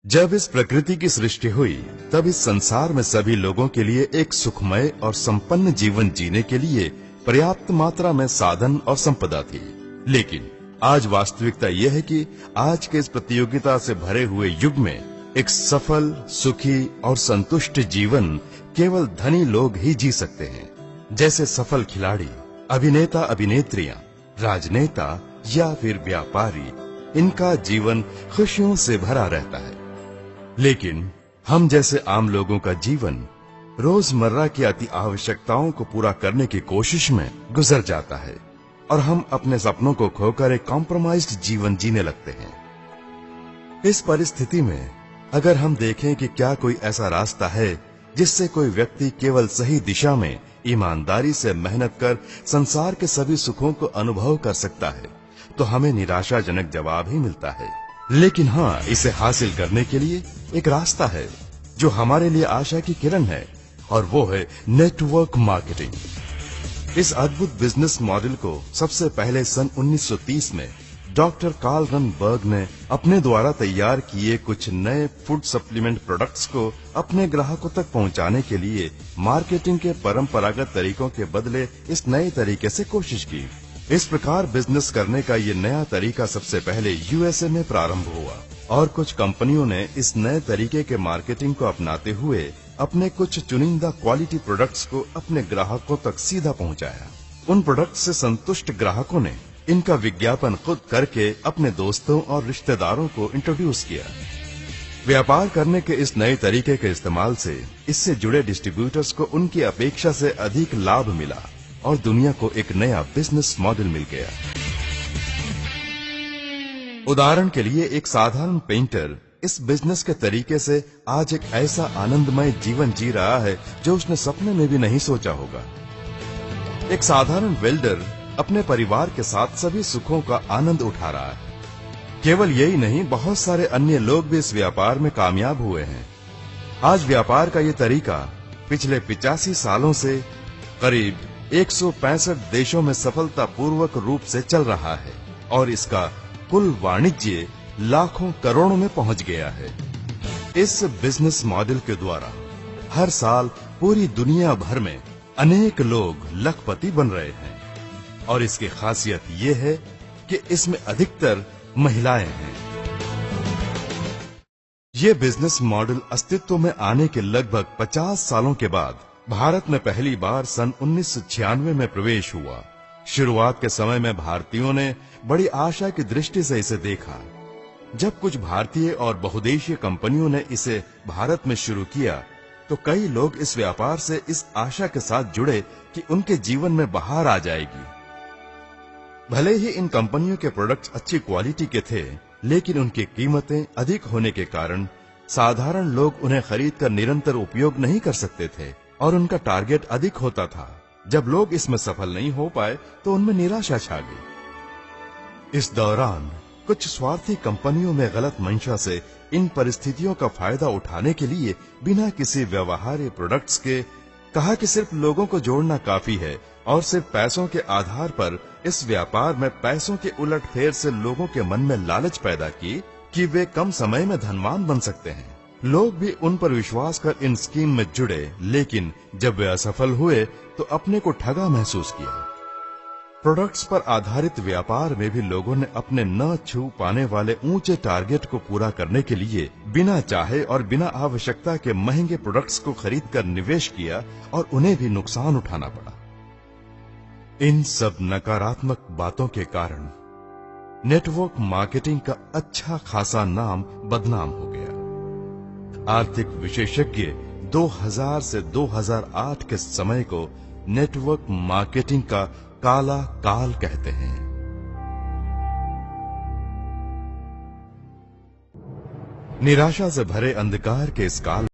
जब इस प्रकृति की सृष्टि हुई तब इस संसार में सभी लोगों के लिए एक सुखमय और संपन्न जीवन जीने के लिए पर्याप्त मात्रा में साधन और संपदा थी। लेकिन आज वास्तविकता यह है कि आज के इस प्रतियोगिता से भरे हुए युग में एक सफल, सुखी और संतुष्ट जीवन केवल धनी लोग ही जी सकते हैं। जैसे सफल खिलाड़ी, अभिनेता, अभिनेत्रियां, राजनेता या फिर व्यापारी, इनका जीवन खुशियों से भरा रहता है। लेकिन हम जैसे आम लोगों का जीवन रोजमर्रा की अति आवश्यकताओं को पूरा करने की कोशिश में गुजर जाता है और हम अपने सपनों को खोकर एक कॉम्प्रोमाइज्ड जीवन जीने लगते हैं। इस परिस्थिति में अगर हम देखें कि क्या कोई ऐसा रास्ता है जिससे कोई व्यक्ति केवल सही दिशा में ईमानदारी से मेहनत कर संसार के सभी सुखों को अनुभव कर सकता है, तो हमें निराशाजनक जवाब ही मिलता है। लेकिन हाँ, इसे हासिल करने के लिए एक रास्ता है जो हमारे लिए आशा की किरण है, और वो है नेटवर्क मार्केटिंग। इस अद्भुत बिजनेस मॉडल को सबसे पहले सन 1930 में डॉक्टर कार्ल रनबर्ग ने अपने द्वारा तैयार किए कुछ नए फूड सप्लीमेंट प्रोडक्ट्स को अपने ग्राहकों तक पहुंचाने के लिए मार्केटिंग के परंपरागत तरीकों के बदले इस नए तरीके से कोशिश की। इस प्रकार बिजनेस करने का ये नया तरीका सबसे पहले यूएसए में प्रारंभ हुआ और कुछ कंपनियों ने इस नए तरीके के मार्केटिंग को अपनाते हुए अपने कुछ चुनिंदा क्वालिटी प्रोडक्ट्स को अपने ग्राहकों तक सीधा पहुंचाया। उन प्रोडक्ट्स से संतुष्ट ग्राहकों ने इनका विज्ञापन खुद करके अपने दोस्तों और रिश्तेदारों को इंट्रोड्यूस किया। व्यापार करने के इस नए तरीके के इस्तेमाल से इससे जुड़े डिस्ट्रीब्यूटर्स को उनकी अपेक्षा से अधिक लाभ मिला और दुनिया को एक नया बिजनेस मॉडल मिल गया। उदाहरण के लिए एक साधारण पेंटर इस बिजनेस के तरीके से आज एक ऐसा आनंदमय जीवन जी रहा है जो उसने सपने में भी नहीं सोचा होगा। एक साधारण वेल्डर अपने परिवार के साथ सभी सुखों का आनंद उठा रहा है। केवल यही नहीं, बहुत सारे अन्य लोग भी इस व्यापार में कामयाब हुए हैं। आज व्यापार का ये तरीका पिछले 85 सालों से करीब 165 देशों में सफलतापूर्वक रूप से चल रहा है और इसका कुल वाणिज्य लाखों करोड़ों में पहुंच गया है। इस बिजनेस मॉडल के द्वारा हर साल पूरी दुनिया भर में अनेक लोग लखपति बन रहे हैं और इसकी खासियत ये है कि इसमें अधिकतर महिलाएं हैं। ये बिजनेस मॉडल अस्तित्व में आने के लगभग 50 सालों के बाद भारत में पहली बार सन 1996 में प्रवेश हुआ। शुरुआत के समय में भारतीयों ने बड़ी आशा की दृष्टि से इसे देखा। जब कुछ भारतीय और बहुदेशीय कंपनियों ने इसे भारत में शुरू किया तो कई लोग इस व्यापार से इस आशा के साथ जुड़े कि उनके जीवन में बहार आ जाएगी। भले ही इन कंपनियों के प्रोडक्ट्स अच्छी क्वालिटी के थे, लेकिन उनकी कीमतें अधिक होने के कारण साधारण लोग उन्हें खरीदकर निरंतर उपयोग नहीं कर सकते थे और उनका टारगेट अधिक होता था। जब लोग इसमें सफल नहीं हो पाए तो उनमें निराशा छा गई। इस दौरान कुछ स्वार्थी कंपनियों में गलत मंशा से इन परिस्थितियों का फायदा उठाने के लिए बिना किसी व्यवहार्य प्रोडक्ट्स के कहा कि सिर्फ लोगों को जोड़ना काफी है और सिर्फ पैसों के आधार पर इस व्यापार में पैसों के उलटफेर से लोगों के मन में लालच पैदा की कि वे कम समय में धनवान बन सकते हैं। लोग भी उन पर विश्वास कर इन स्कीम में जुड़े, लेकिन जब वे असफल हुए तो अपने को ठगा महसूस किया। प्रोडक्ट्स पर आधारित व्यापार में भी लोगों ने अपने न छू पाने वाले ऊंचे टारगेट को पूरा करने के लिए बिना चाहे और बिना आवश्यकता के महंगे प्रोडक्ट्स को खरीदकर निवेश किया और उन्हें भी नुकसान उठाना पड़ा। इन सब नकारात्मक बातों के कारण नेटवर्क मार्केटिंग का अच्छा खासा नाम बदनाम हो गया। आर्थिक विशेषज्ञ 2000 से 2008 के समय को नेटवर्क मार्केटिंग का काला काल कहते हैं। निराशा से भरे अंधकार के इस काल